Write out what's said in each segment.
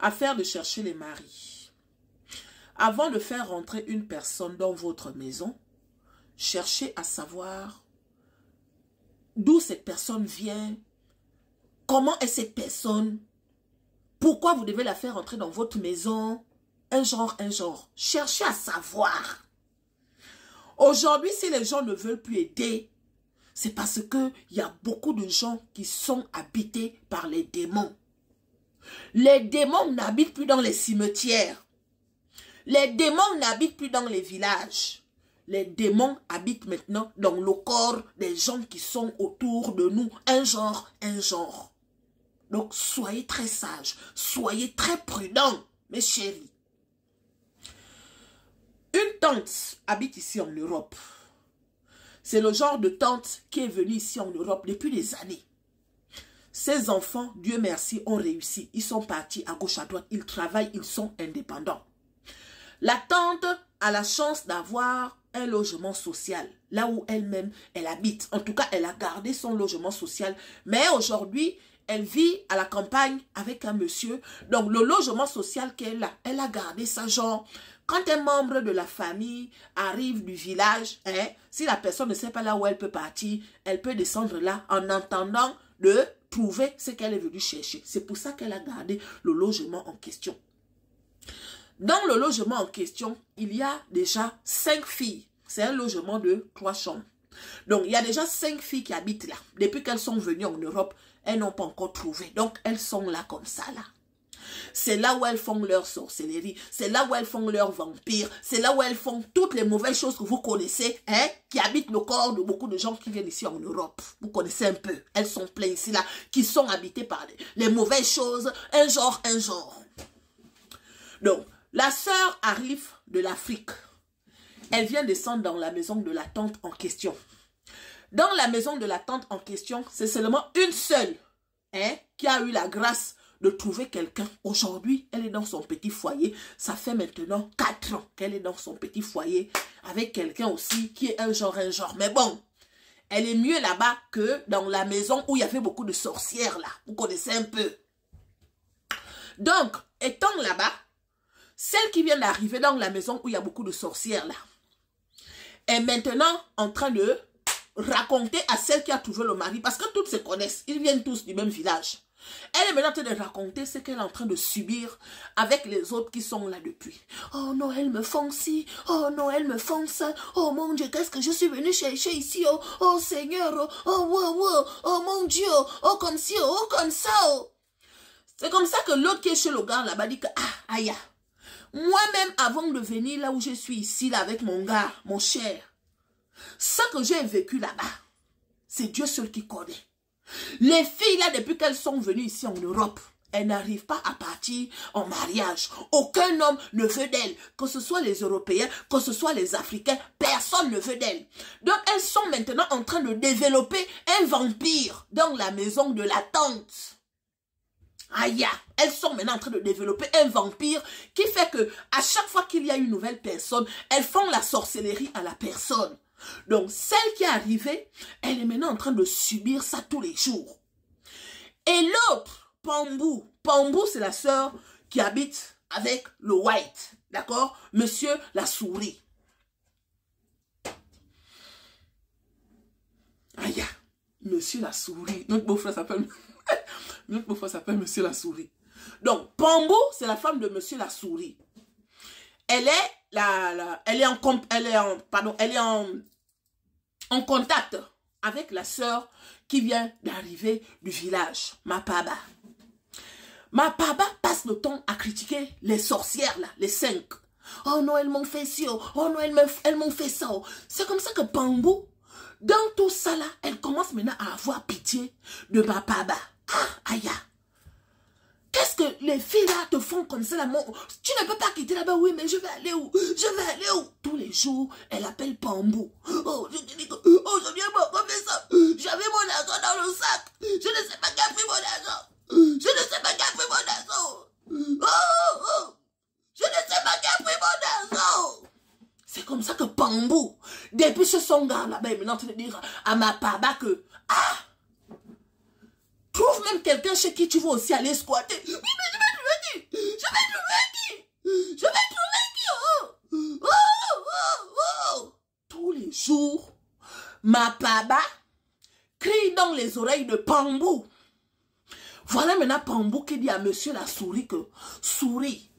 Affaire de chercher les maris. Avant de faire rentrer une personne dans votre maison, cherchez à savoir d'où cette personne vient, comment est cette personne, pourquoi vous devez la faire rentrer dans votre maison, un genre. Cherchez à savoir. Aujourd'hui, si les gens ne veulent plus aider, c'est parce qu'il y a beaucoup de gens qui sont habités par les démons. Les démons n'habitent plus dans les cimetières. Les démons n'habitent plus dans les villages. Les démons habitent maintenant dans le corps des gens qui sont autour de nous. Un genre. Donc, soyez très sages. Soyez très prudents, mes chéris. Une tante habite ici en Europe. C'est le genre de tante qui est venue ici en Europe depuis des années. Ses enfants, Dieu merci, ont réussi. Ils sont partis à gauche, à droite. Ils travaillent, ils sont indépendants. La tante a la chance d'avoir un logement social, là où elle-même, elle habite. En tout cas, elle a gardé son logement social. Mais aujourd'hui, elle vit à la campagne avec un monsieur. Donc, le logement social qu'elle a, elle a gardé ça genre... Quand un membre de la famille arrive du village, si la personne ne sait pas là où elle peut partir, elle peut descendre là en attendant de trouver ce qu'elle est venue chercher. C'est pour ça qu'elle a gardé le logement en question. Dans le logement en question, il y a déjà 5 filles. C'est un logement de 3 chambres. Donc, il y a déjà 5 filles qui habitent là. Depuis qu'elles sont venues en Europe, elles n'ont pas encore trouvé. Donc, elles sont là comme ça, là. C'est là où elles font leur sorcellerie. C'est là où elles font leur vampire. C'est là où elles font toutes les mauvaises choses que vous connaissez, qui habitent le corps de beaucoup de gens qui viennent ici en Europe. Vous connaissez un peu. Elles sont pleines ici, là, qui sont habitées par les mauvaises choses. Un genre. Donc, la sœur arrive de l'Afrique. Elle vient descendre dans la maison de la tante en question. Dans la maison de la tante en question, c'est seulement une seule qui a eu la grâce de trouver quelqu'un. Aujourd'hui, elle est dans son petit foyer. Ça fait maintenant 4 ans qu'elle est dans son petit foyer avec quelqu'un aussi qui est un genre. Mais bon, elle est mieux là-bas que dans la maison où il y avait beaucoup de sorcières là. Vous connaissez un peu. Donc, étant là-bas, celle qui vient d'arriver dans la maison où il y a beaucoup de sorcières là, est maintenant en train de raconter à celle qui a trouvé le mari, parce que toutes se connaissent, ils viennent tous du même village. Elle est maintenant en train de raconter ce qu'elle est en train de subir avec les autres qui sont là depuis. Oh non, elles me font ci. Oh non, elles me font ça. Oh mon Dieu, qu'est-ce que je suis venue chercher ici? Oh Seigneur. Oh mon Dieu. Oh comme ci, oh comme ça. C'est comme ça que l'autre qui est chez le gars là-bas dit que aïe. Moi-même, avant de venir là où je suis ici, là avec mon gars, mon cher, ce que j'ai vécu là-bas, c'est Dieu seul qui connaît. Les filles là, depuis qu'elles sont venues ici en Europe, elles n'arrivent pas à partir en mariage. Aucun homme ne veut d'elles. Que ce soit les Européens, que ce soit les Africains, personne ne veut d'elles. Donc elles sont maintenant en train de développer un vampire dans la maison de la tante. Aïe, elles sont maintenant en train de développer un vampire qui fait que à chaque fois qu'il y a une nouvelle personne, elles font la sorcellerie à la personne. Donc, celle qui est arrivée, elle est maintenant en train de subir ça tous les jours. Et l'autre, Pambou. Pambou, c'est la sœur qui habite avec le white. D'accord? Monsieur la souris. Aïe, monsieur la souris. Notre beau-frère s'appelle... Notre beau-frère s'appelle monsieur la souris. Donc, Pambou, c'est la femme de monsieur la souris. Elle est en contact avec la sœur qui vient d'arriver du village, Mapaba. Mapaba passe le temps à critiquer les sorcières, là, les 5. Oh non, elles m'ont fait ci, oh non, elles m'ont fait ça. C'est comme ça que Pambou, dans tout ça là, elle commence maintenant à avoir pitié de Mapaba. Aïe. Qu'est-ce que les filles là te font comme ça là? Tu ne peux pas quitter là-bas, oui, mais je vais aller où? Je vais aller où? Tous les jours, elle appelle Pambou. Oh, je te dis que aujourd'hui, elle m'a fait ça. J'avais mon argent dans le sac. Je ne sais pas qui a pris mon argent. Je ne sais pas qui a pris mon argent. Oh. Je ne sais pas qui a pris mon argent. C'est comme ça que Pambou, depuis ce son gars là-bas, il est maintenant en train de dire à Mapaba que, trouve même quelqu'un chez qui tu vas aussi aller squatter. Oui, mais je vais te dire. ma Paba crie dans les oreilles de Pambou. Voilà maintenant Pambou qui dit à monsieur la souris que, souris,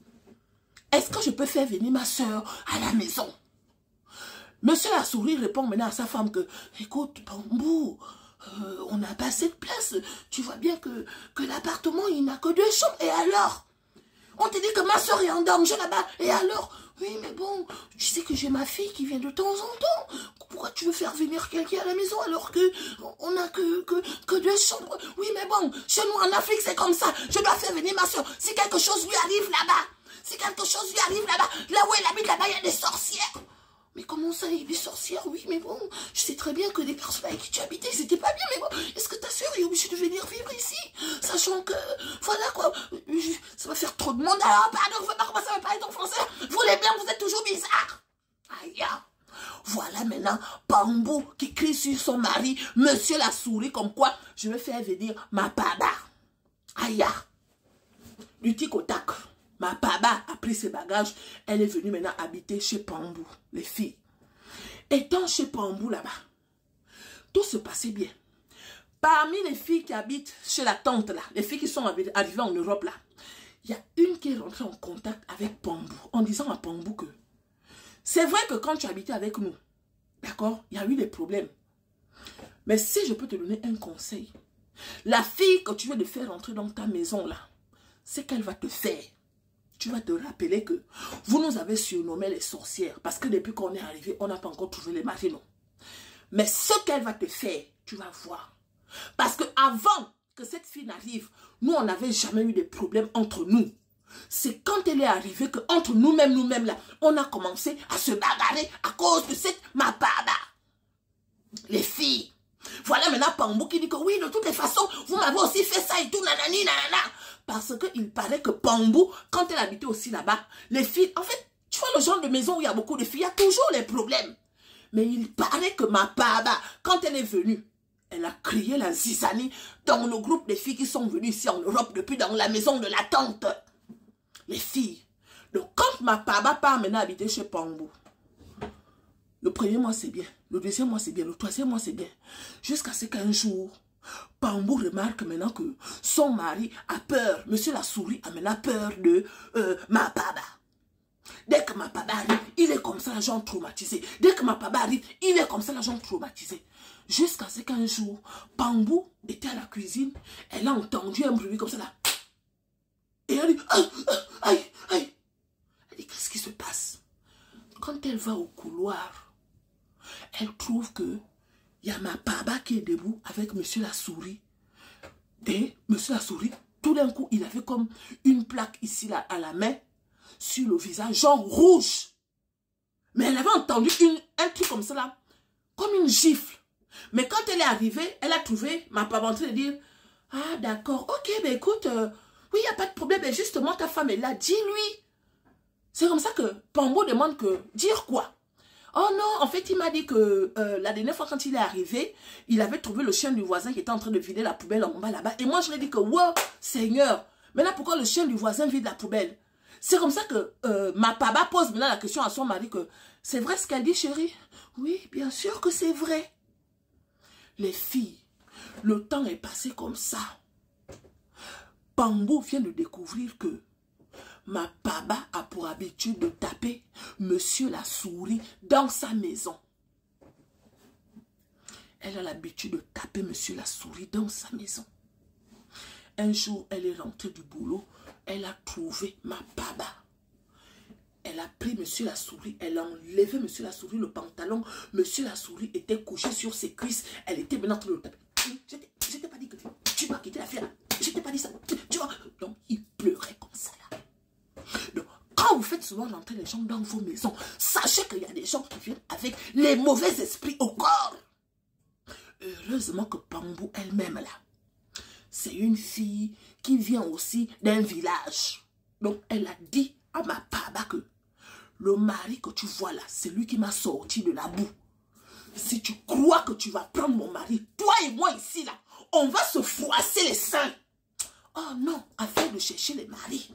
est-ce que je peux faire venir ma soeur à la maison? Monsieur la souris répond maintenant à sa femme que, écoute Pambou, on n'a pas assez de place. Tu vois bien que l'appartement, il n'a que 2 chambres. Et alors? On te dit que ma soeur est en danger là-bas. Et alors? Oui, mais bon, tu sais que j'ai ma fille qui vient de temps en temps. Pourquoi tu veux faire venir quelqu'un à la maison alors que on n'a que 2 chambres? Oui, mais bon, chez nous en Afrique, c'est comme ça. Je dois faire venir ma soeur. Si quelque chose lui arrive là-bas, là où elle habite là-bas, il y a des sorcières. Mais comment ça, il y a des sorcières? Oui, mais bon, je sais très bien que les personnes avec qui tu habitais, c'était pas bien, mais bon, est-ce que ta soeur est obligée de venir vivre ici? Sachant que, voilà quoi, ça va faire trop de monde. Alors, pardon, vous ne pas commencer à me parler en français. Vous les blancs, vous êtes toujours bizarres. Aïe. Voilà maintenant Pambou qui crie sur son mari, monsieur la souris, comme quoi je vais faire venir ma Paba. Aïe. Du tic au tac. Ma Paba a pris ses bagages. Elle est venue maintenant habiter chez Pambou, les filles. Étant chez Pambou là-bas, tout se passait bien. Parmi les filles qui habitent chez la tante là, les filles qui sont arrivées en Europe là, il y a une qui est rentrée en contact avec Pambou, en disant à Pambou que c'est vrai que quand tu habitais avec nous, d'accord, il y a eu des problèmes. Mais si je peux te donner un conseil, la fille que tu veux de faire rentrer dans ta maison là, c'est qu'elle va te faire. Tu vas te rappeler que vous nous avez surnommé les sorcières. Parce que depuis qu'on est arrivé, on n'a pas encore trouvé les maris, non. Mais ce qu'elle va te faire, tu vas voir. Parce que avant que cette fille n'arrive, nous, on n'avait jamais eu de problème entre nous. C'est quand elle est arrivée que entre nous-mêmes là, on a commencé à se bagarrer à cause de cette ma Paba. Les filles. Voilà maintenant Pambou qui dit que oui, de toutes les façons, vous m'avez aussi fait ça et tout, nanani, nanana. Parce qu'il paraît que Pambou, quand elle habitait aussi là-bas, les filles, en fait, tu vois le genre de maison où il y a beaucoup de filles, il y a toujours les problèmes. Mais il paraît que ma Paba, quand elle est venue, elle a crié la zizanie dans le groupe des filles qui sont venues ici en Europe depuis dans la maison de la tante. Les filles. Donc quand ma Paba part maintenant habiter chez Pambou, le premier mois c'est bien, le deuxième mois c'est bien, le troisième mois c'est bien. Jusqu'à ce qu'un jour, Pambou remarque maintenant que son mari a peur. Monsieur la souris a maintenant peur de ma Paba. Dès que ma Paba arrive, il est comme ça, la jambe traumatisée. Dès que ma Paba arrive, il est comme ça, la jambe traumatisée. Jusqu'à ce qu'un jour, Pambou était à la cuisine, elle a entendu un bruit comme ça là. Et elle dit, aïe, aïe. Elle dit, qu'est-ce qui se passe? Quand elle va au couloir, elle trouve que il y a ma Paba qui est debout avec monsieur la souris. Et monsieur la souris, tout d'un coup, il avait comme une plaque ici là, à la main, sur le visage, genre rouge. Mais elle avait entendu un truc comme ça là, comme une gifle. Mais quand elle est arrivée, elle a trouvé ma Paba en train de dire, ah d'accord, ok, ben écoute, oui, il n'y a pas de problème, mais justement ta femme est là, dis-lui. C'est comme ça que Pambou demande que, dire quoi? Oh non, en fait, il m'a dit que la dernière fois quand il est arrivé, il avait trouvé le chien du voisin qui était en train de vider la poubelle en bas là-bas. Et moi, je lui ai dit que, wow, Seigneur, maintenant pourquoi le chien du voisin vide la poubelle? C'est comme ça que ma Paba pose maintenant la question à son mari que, c'est vrai ce qu'elle dit, chérie? Oui, bien sûr que c'est vrai. Les filles, le temps est passé comme ça. Pambou vient de découvrir que ma Paba a pour habitude de taper monsieur la souris dans sa maison. Elle a l'habitude de taper monsieur la souris dans sa maison. Un jour, elle est rentrée du boulot. Elle a trouvé ma Paba. Elle a pris monsieur la souris. Elle a enlevé monsieur la souris le pantalon. Monsieur la souris était couché sur ses cuisses. Elle était maintenant en train de le taper. Je t'ai pas dit que tu vas quitter l'affaire. Je t'ai pas dit ça. Tu vois. Donc, il pleurait comme ça là. Donc, quand vous faites souvent rentrer les gens dans vos maisons, sachez qu'il y a des gens qui viennent avec les mauvais esprits au corps. Heureusement que Pambou elle-même là, c'est une fille qui vient aussi d'un village. Donc, elle a dit à ma Paba que le mari que tu vois là, c'est lui qui m'a sorti de la boue. Si tu crois que tu vas prendre mon mari, toi et moi ici là, on va se froisser les seins. Oh non, afin de chercher les maris.